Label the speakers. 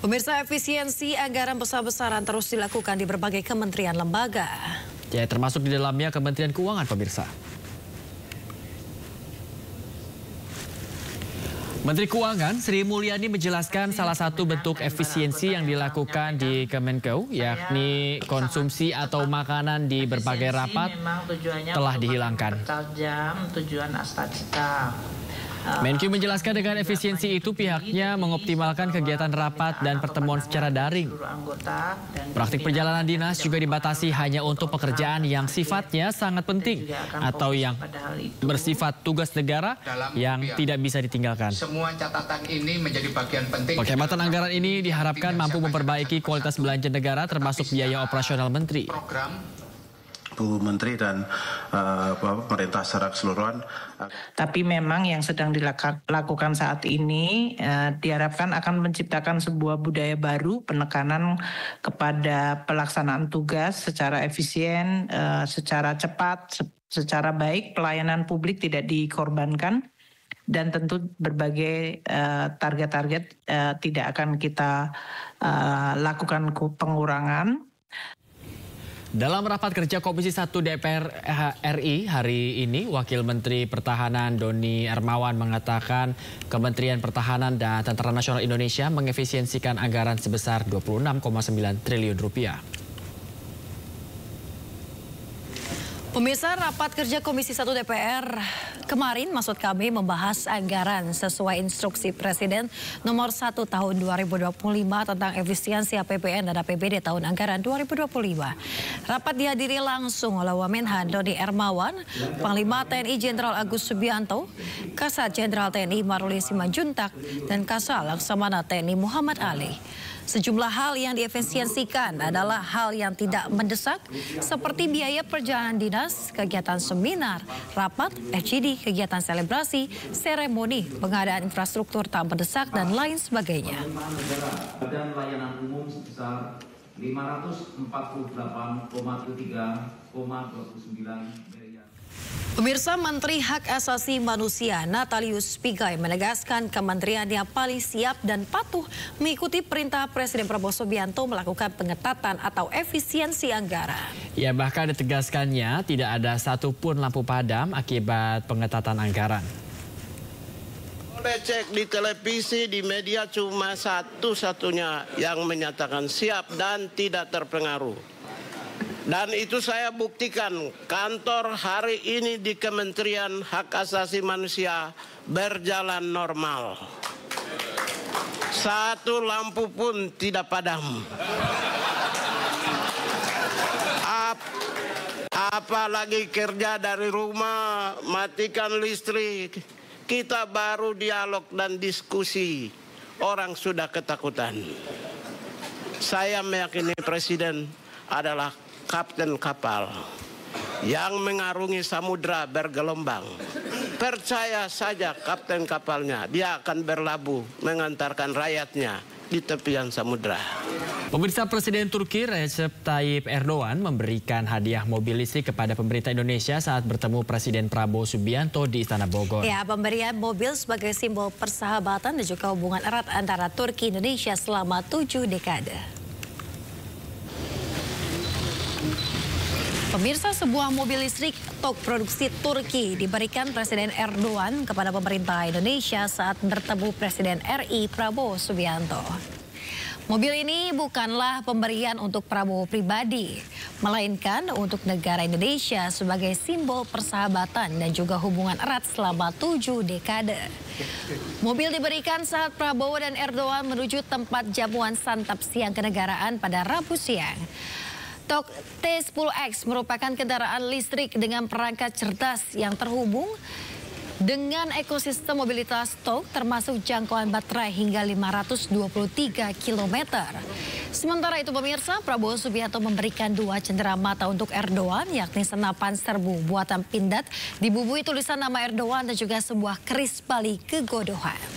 Speaker 1: Pemirsa, efisiensi anggaran besar-besaran terus dilakukan di berbagai kementerian lembaga.
Speaker 2: Ya, termasuk di dalamnya Kementerian Keuangan, pemirsa. Menteri Keuangan Sri Mulyani menjelaskan salah satu bentuk efisiensi yang dilakukan di Kemenkeu, yakni konsumsi atau makanan di berbagai rapat telah dihilangkan. Menkyu menjelaskan dengan efisiensi itu pihaknya mengoptimalkan kegiatan rapat dan pertemuan secara daring. Praktik perjalanan dinas juga dibatasi hanya untuk pekerjaan yang sifatnya sangat penting atau yang bersifat tugas negara yang tidak bisa ditinggalkan.
Speaker 3: Semua catatan ini menjadi bagian penting.
Speaker 2: Penghematan anggaran ini diharapkan mampu memperbaiki kualitas belanja negara termasuk biaya operasional menteri.
Speaker 4: Bu Menteri dan pemerintah secara keseluruhan.
Speaker 5: Tapi memang yang sedang dilakukan saat ini diharapkan akan menciptakan sebuah budaya baru, penekanan kepada pelaksanaan tugas secara efisien, secara cepat, secara baik, pelayanan publik tidak dikorbankan. Dan tentu berbagai target-target tidak akan kita lakukan pengurangan.
Speaker 2: Dalam rapat kerja Komisi 1 DPR RI hari ini, Wakil Menteri Pertahanan Doni Hermawan mengatakan Kementerian Pertahanan dan Tentara Nasional Indonesia mengefisiensikan anggaran sebesar 26,9 triliun rupiah.
Speaker 1: Pemirsa, rapat kerja Komisi 1 DPR kemarin membahas anggaran sesuai instruksi Presiden nomor 1 tahun 2025 tentang efisiensi APBN dan APBD tahun anggaran 2025. Rapat dihadiri langsung oleh Wamenhan Doni Hermawan, Panglima TNI Jenderal Agus Subianto, Kasat Jenderal TNI Maruli Simanjuntak, dan Kasal Laksamana TNI Muhammad Ali. Sejumlah hal yang diefisiensikan adalah hal yang tidak mendesak seperti biaya perjalanan dinas, kegiatan seminar, rapat, FGD, kegiatan selebrasi, seremoni, pengadaan infrastruktur tak mendesak, dan lain sebagainya.
Speaker 6: Dan layanan umum sebesar 548,3,29 miliar.
Speaker 1: Pemirsa, Menteri Hak Asasi Manusia Natalius Pigai menegaskan kementeriannya paling siap dan patuh mengikuti perintah Presiden Prabowo Subianto melakukan pengetatan atau efisiensi anggaran.
Speaker 2: Ya, bahkan ditegaskannya tidak ada satupun lampu padam akibat pengetatan anggaran.
Speaker 7: Boleh cek di televisi, di media cuma satu-satunya yang menyatakan siap dan tidak terpengaruh. Dan itu saya buktikan, kantor hari ini di Kementerian Hak Asasi Manusia berjalan normal. Satu lampu pun tidak padam. Apalagi kerja dari rumah, matikan listrik. Kita baru dialog dan diskusi, orang sudah ketakutan. Saya meyakini Presiden adalah kapten kapal yang mengarungi samudra bergelombang. Percaya saja kapten kapalnya, dia akan berlabuh mengantarkan rakyatnya di tepian samudra.
Speaker 2: Pemirsa, Presiden Turki Recep Tayyip Erdogan memberikan hadiah mobil listrik kepada pemerintah Indonesia saat bertemu Presiden Prabowo Subianto di Istana Bogor.
Speaker 1: Ya, pemberian mobil sebagai simbol persahabatan dan juga hubungan erat antara Turki dan Indonesia selama 7 dekade. Pemirsa, sebuah mobil listrik tok produksi Turki diberikan Presiden Erdogan kepada pemerintah Indonesia saat bertemu Presiden RI Prabowo Subianto. Mobil ini bukanlah pemberian untuk Prabowo pribadi, melainkan untuk negara Indonesia sebagai simbol persahabatan dan juga hubungan erat selama 7 dekade. Mobil diberikan saat Prabowo dan Erdogan menuju tempat jamuan santap siang kenegaraan pada Rabu siang. Tok T10X merupakan kendaraan listrik dengan perangkat cerdas yang terhubung dengan ekosistem mobilitas Tok, termasuk jangkauan baterai hingga 523 km. Sementara itu, pemirsa, Prabowo Subianto memberikan 2 cenderamata untuk Erdogan, yakni senapan serbu buatan Pindad dibubuhi tulisan nama Erdogan dan juga sebuah keris Bali kegodohan.